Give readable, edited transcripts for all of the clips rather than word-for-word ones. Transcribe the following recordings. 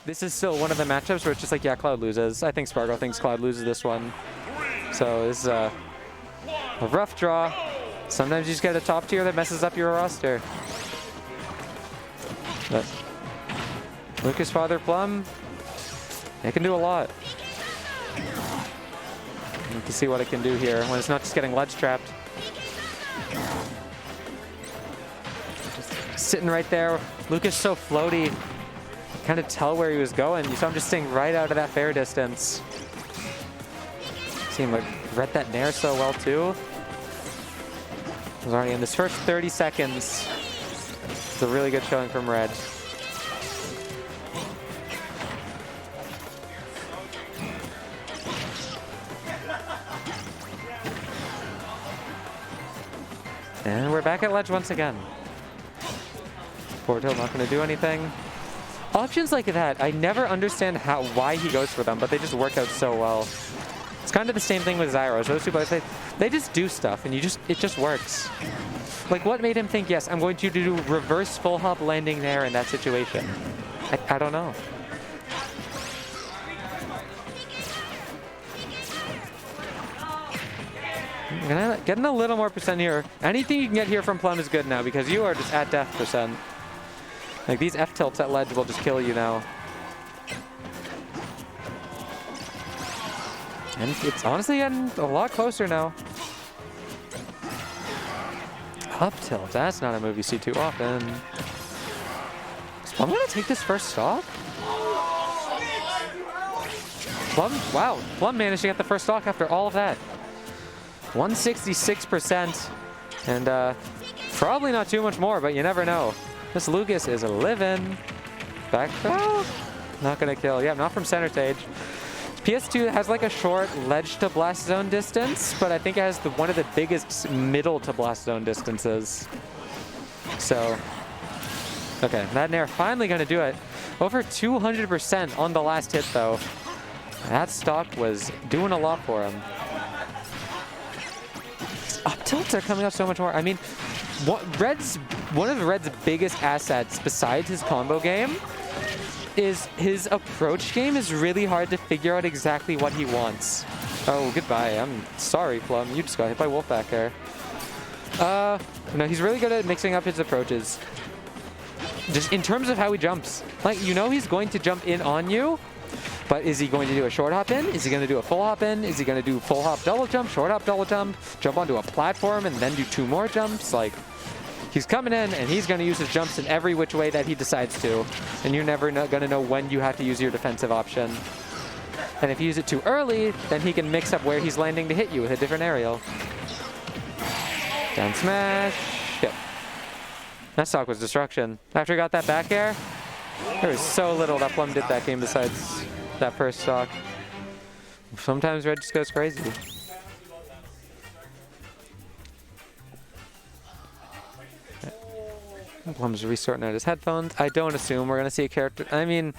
this is still one of the matchups where it's just like, yeah, Cloud loses. I think Spargo thinks Cloud loses this one. So this is a rough draw. Sometimes you just get a top tier that messes up your roster. But Lucas FatherPlum, it can do a lot. You can see what it can do here when it's not just getting ledge trapped. Just sitting right there. Lucas so floaty. Kind of tell where he was going. You saw him just staying right out of that fair distance. Seemed like read that nair so well too. Was already in this first 30 seconds. It's a really good showing from Red. And we're back at ledge once again. Forward tilt not going to do anything. Options like that, I never understand why he goes for them, but they just work out so well. It's kind of the same thing with Zyros. Those two boys, they just do stuff, and it just works. Like, what made him think, yes, I'm going to do reverse full hop landing there in that situation? I don't know. Getting a little more percent here. Anything you can get here from Plum is good now because you are just at death percent. Like, these F tilts at ledge will just kill you now. And it's honestly getting a lot closer now. Up tilt, that's not a move you see too often. Is Plum gonna take this first stock? Plum, wow, Plum managed to get the first stock after all of that. 166%, and probably not too much more, but you never know. This Lucas is living. Back throw, not gonna kill. Yeah, not from center stage. PS2 has like a short ledge to blast zone distance, but I think it has one of the biggest middle to blast zone distances. So, okay, that nair finally gonna do it. Over 200% on the last hit though. That stock was doing a lot for him. Up tilts are coming up so much more. I mean, one of Red's biggest assets besides his combo game is his approach game is really hard to figure out exactly what he wants. Oh, goodbye. I'm sorry, Plum. You just got hit by Wolf back there. No, he's really good at mixing up his approaches. Just in terms of how he jumps. Like, you know he's going to jump in on you, but is he going to do a short hop in? Is he going to do a full hop in? Is he going to do full hop double jump, short hop double jump onto a platform, and then do 2 more jumps? Like, he's coming in, and he's going to use his jumps in every which way that he decides to. And you're never going to know when you have to use your defensive option. And if you use it too early, then he can mix up where he's landing to hit you with a different aerial. Down smash. Yep. That stock was destruction. After he got that back air, there was so little that Plum did that game besides that first stock. Sometimes Red just goes crazy. Plum's restarting out his headphones. I don't assume we're going to see a character. I mean,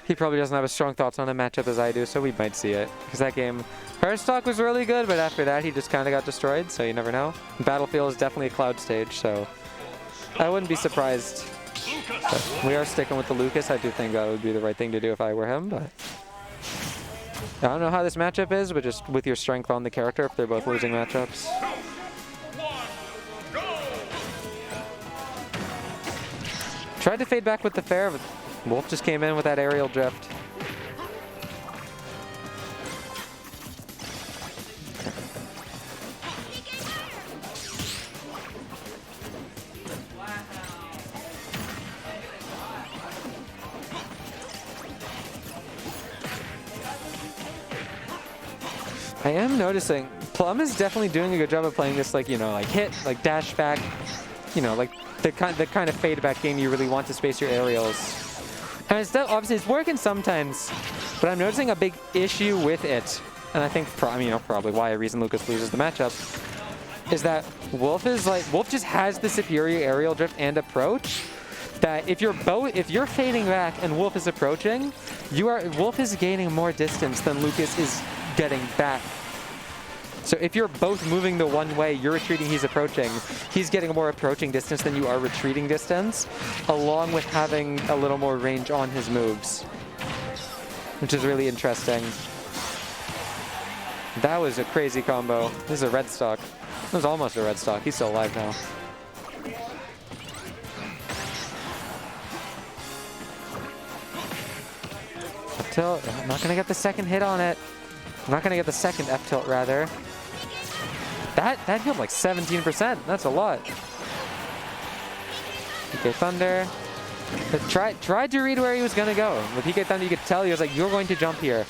he probably doesn't have as strong thoughts on a matchup as I do, so we might see it. Because that game, first stock was really good, but after that he just kind of got destroyed, so you never know. Battlefield is definitely a Cloud stage, so I wouldn't be surprised. But we are sticking with the Lucas. I do think that would be the right thing to do if I were him, but I don't know how this matchup is, but just with your strength on the character, if they're both losing matchups. Tried to fade back with the fair, but Wolf just came in with that aerial drift. I am noticing Plum is definitely doing a good job of playing this, like, you know, like hit, like dash back, you know, like the kind of fade back game you really want to space your aerials. And it's obviously it's working sometimes, but I'm noticing a big issue with it. And I think probably why a reason Lucas loses the matchup is that Wolf just has the superior aerial drift and approach. That if you're fading back and Wolf is approaching, Wolf is gaining more distance than Lucas is getting back. So if you're both moving the one way, you're retreating, he's approaching, he's getting more approaching distance than you are retreating distance, along with having a little more range on his moves, which is really interesting. That was a crazy combo. This is a red stock. It was almost a red stock. He's still alive now. Up tilt. I'm not going to get the second hit on it. I'm not going to get the second F tilt, rather. That healed like 17%. That's a lot. PK Thunder. But tried to read where he was going to go. With PK Thunder, you could tell he was like, you're going to jump here.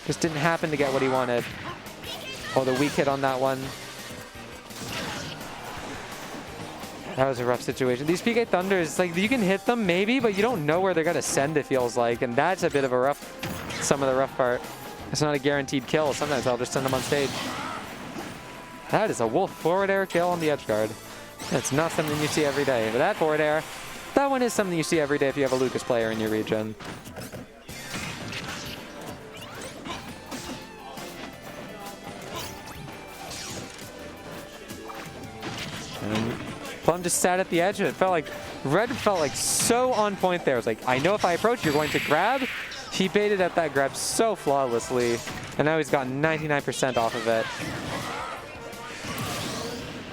Just didn't happen to get what he wanted. Oh, the weak hit on that one. That was a rough situation. These PK Thunders, like, you can hit them maybe, but you don't know where they're going to send, it feels like. And that's a bit of a rough, some of the rough part. It's not a guaranteed kill. Sometimes I'll just send them on stage. That is a wolf forward air kill on the edge guard. That's not something you see every day. But that forward air, that one is something you see every day if you have a Lucas player in your region. And Plum just sat at the edge, and it felt like Red felt like so on point there. It was like, I know if I approach, you're going to grab. He baited at that grab so flawlessly, and now he's got 99% off of it.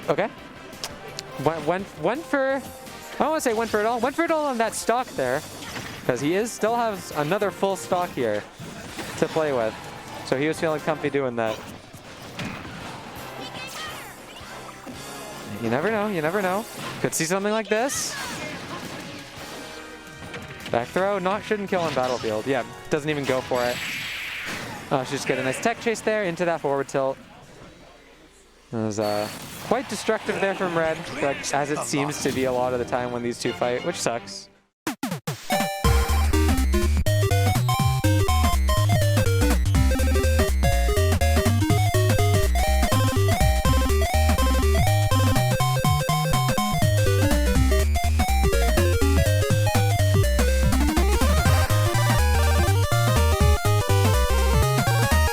Okay. Went for, I don't want to say went for it all. Went for it all on that stock there, because he still has another full stock here to play with. So he was feeling comfy doing that. You never know, you never know. Could see something like this. Back throw, shouldn't kill on Battlefield. Yeah, doesn't even go for it. Oh, she just get a nice tech chase there into that forward tilt. It was quite destructive there from Red, but as it seems to be a lot of the time when these two fight, which sucks.